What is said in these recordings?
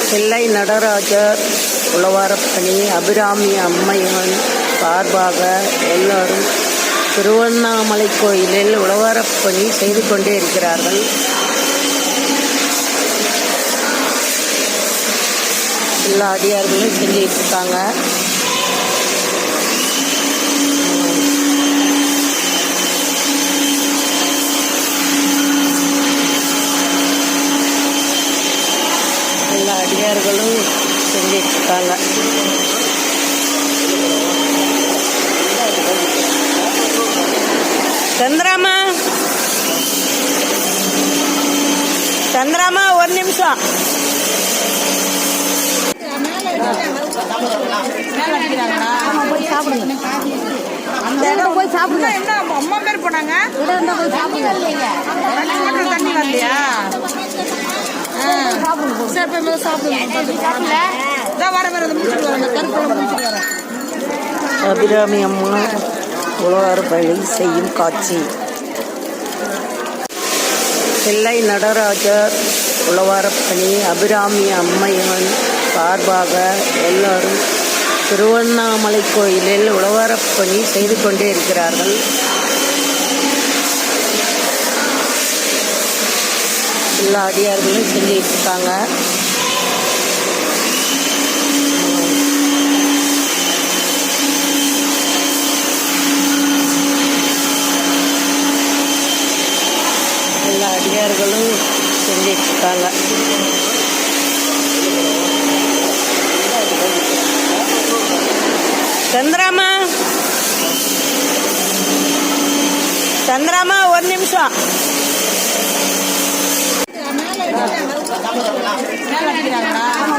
தில்லை நடராஜர் உழவாரப்பணி அபிராமி அம்மையின் சார்பாக எல்லாரும் திருவண்ணாமலை கோயிலில் உழவாரப்பணி செய்து கொண்டே இருக்கிறார்கள். எல்லா அடியார்களும் செஞ்சுட்டு இருக்காங்க. எல்லா அடியார்களும் செஞ்சுட்டு இருக்காங்க. சந்திராமா ஒரு நிமிஷம். அந்த இடம் போய் சாப்பிடுங்க. என்ன அம்மா பேர் போனாங்க? தண்ணி வரலையா? அபிராமி அம்மா உழவாரப்பணி செய்யும் காட்சி. தில்லை நடராஜர் உழவாரப்பணி அபிராமி அம்மையின் சார்பாக எல்லாரும் திருவண்ணாமலை கோயிலில் உழவாரப்பணி செய்து கொண்டே இருக்கிறார்கள். எல்லா அடியார்களும் செஞ்சுட்டு இருக்காங்க. எல்லா அடியார்களும் செஞ்சுட்டு இருக்காங்க. சந்திராமா ஒரு நிமிஷம்.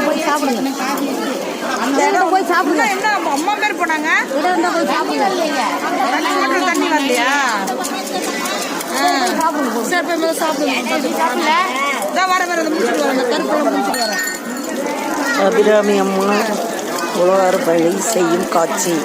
போய் சாப்பிடுங்க. அந்த இடம் போய் சாப்பிடுங்க. என்ன அம்மா பேர் போனாங்க? தண்ணி வரலையா? அபிராமி அம்மா உழவாரப்பணி செய்யும் காட்சி.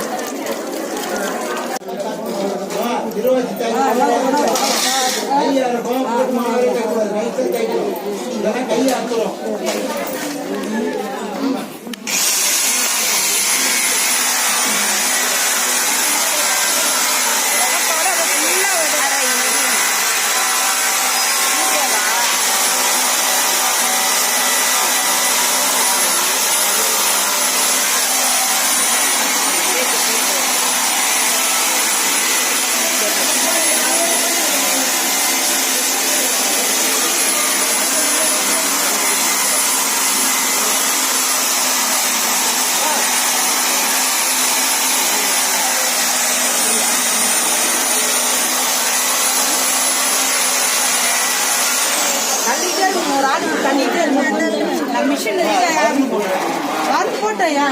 வார்த்து போட்டயா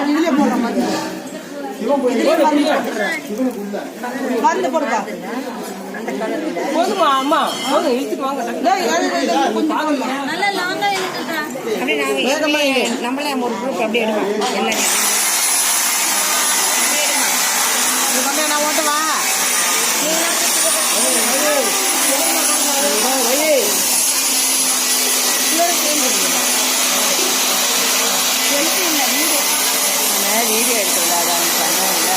இதுல போடுற மாதிரி மருந்து போடுப்பா. போதுமா அம்மா? போதும், இழுத்துட்டு வாங்க. நம்மளே ஒரு குரூப் அப்படியே எடுப்போம். எல்லாரும் நான் ஓட்டுவா. வீடியோ எடுத்துள்ளாரு அவங்க பண்ணல.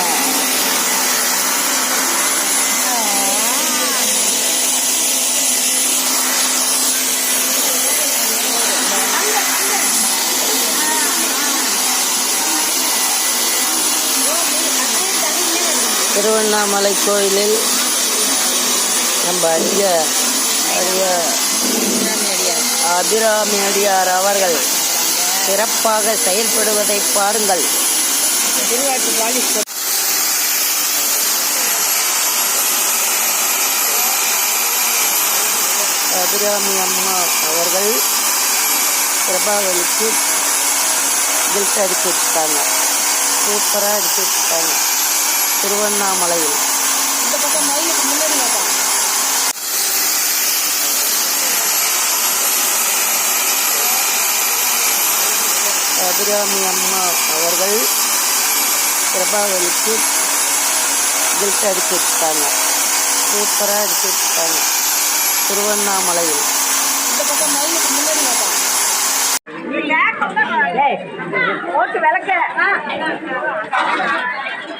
திருவண்ணாமலை கோயிலில் நம்ம அபிராமி அடியார் அவர்கள் சிறப்பாக செயல்படுவதை பாருங்கள். அபிராமி அம்மா அவர்கள் பிரபாவலிக்கு கில்ட் அடிச்சு வச்சுட்டாங்க. சூப்பராக அடிச்சு வச்சுட்டாங்க திருவண்ணாமலையில். அபிராமி அம்மா அவர்கள் பிரபாவலிக்கு கில்ட் அடிச்சு வச்சுட்டாங்க. சூப்பராக அடிச்சு வச்சுட்டாங்க திருவண்ணாமலையில். இந்த பக்கம் மயிலுக்கு முன்னாடி போட்டு விளக்க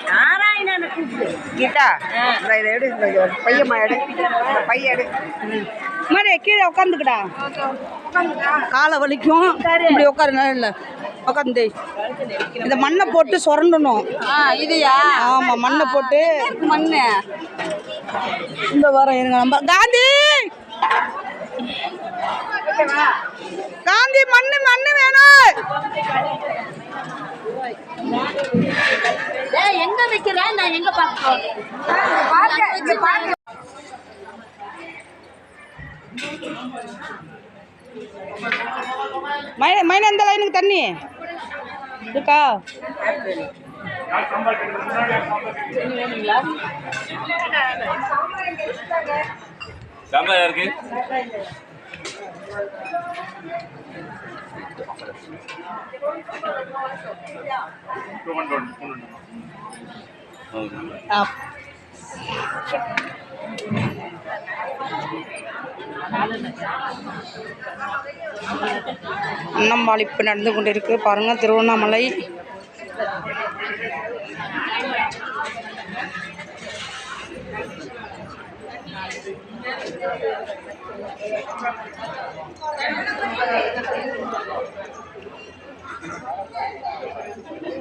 நாராயணனை கூப்பிட்டு கீதா இதை எடு, பையம்மா எடு, பையன் எடு. மாதிரி கீழே உட்காந்துக்கடா, காலை வலிக்கும். இப்படி உட்காரு, இல்லை உட்காந்து இந்த மண்ணை போட்டு சுரண்டணும். இதுயா? ஆமாம், மண்ணை போட்டு மண்ணு இந்த வாரம் இருங்க. நம்ம காந்தி காந்தி மண்ணு மண்ணு வேணும். எங்க வைக்கிறேன் நான், எங்க பார்க்க மைனா இந்த லைனுக்கு தண்ணி இருக்கா? சாம்பார் இருக்கு. அன்னம்பாளிப்பு நடந்து கொண்டிருக்கு பாருங்க, திருவண்ணாமலை.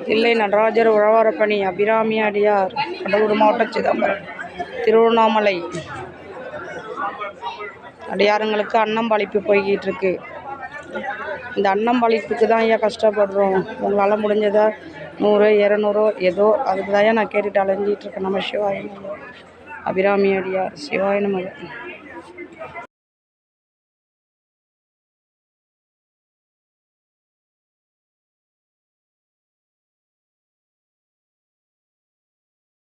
தில்லை நடராஜர் உழவாரப்பணி அபிராமி அடியார் கடலூர் மாவட்டம் சிதம்பரம் திருவண்ணாமலை அடியாருங்களுக்கு அன்னம்பாளிப்பு போய்கிட்டு இருக்கு. இந்த அன்னம்பாளிப்புக்கு தான் ஐயா கஷ்டப்படுறோம். உங்களால் முடிஞ்சதா 100 200 ஏதோ அதுக்கு தான் நான் கேட்டுட்டு அலைஞ்சிட்டு இருக்கேன். நம்ம சிவாய அபிராமி அடியார் சிவாய நம.